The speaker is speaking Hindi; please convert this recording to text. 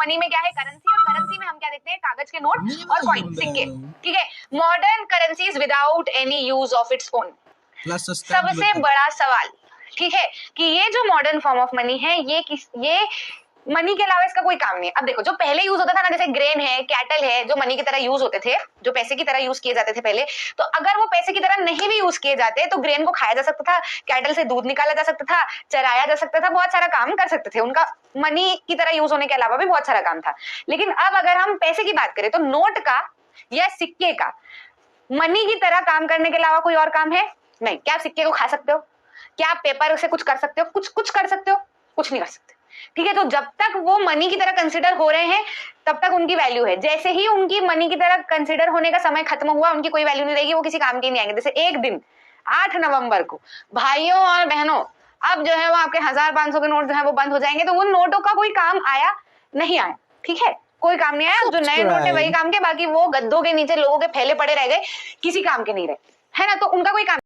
मनी में क्या है, करेंसी, और करेंसी में हम क्या देखते हैं, कागज के नोट और कॉइन, सिक्के। ठीक है, modern currencies without any use of its own. सबसे बड़ा सवाल, ठीक है, कि ये जो मॉडर्न फॉर्म ऑफ मनी है, ये मनी के अलावा इसका कोई काम नहीं है। अब देखो, जो पहले यूज होता था ना, जैसे ग्रेन है, कैटल है, जो मनी की तरह यूज होते थे, जो पैसे की तरह यूज किए जाते थे पहले, तो अगर वो पैसे की तरह नहीं भी यूज किए जाते तो ग्रेन को खाया जा सकता था, कैटल से दूध निकाला जा सकता था, चराया जा सकता था, बहुत सारा काम कर सकते थे, उनका मनी की तरह यूज होने के अलावा भी बहुत सारा काम था। लेकिन अब अगर हम पैसे की बात करें तो नोट का या सिक्के का मनी की तरह काम करने के अलावा कोई और काम है नहीं। क्या आप सिक्के को खा सकते हो? क्या आप पेपर से कुछ कर सकते हो? कुछ कर सकते हो? कुछ नहीं कर सकते। ठीक है, तो जब तक वो मनी की तरह कंसिडर हो रहे हैं तब तक उनकी वैल्यू है। जैसे ही उनकी मनी की तरह कंसिडर होने का समय खत्म हुआ, उनकी कोई वैल्यू नहीं रहेगी, वो किसी काम के नहीं आएंगे। जैसे एक दिन 8 नवंबर को भाइयों और बहनों, अब जो है वो आपके 1000-500 के नोट जो है वो बंद हो जाएंगे, तो उन नोटों का कोई काम आया नहीं आया। ठीक है, कोई काम नहीं आया। जो नए नोट है वही काम के, बाकी वो गद्दों के नीचे लोगों के फैले पड़े रह गए, किसी काम के नहीं रहे, है ना। तो उनका कोई काम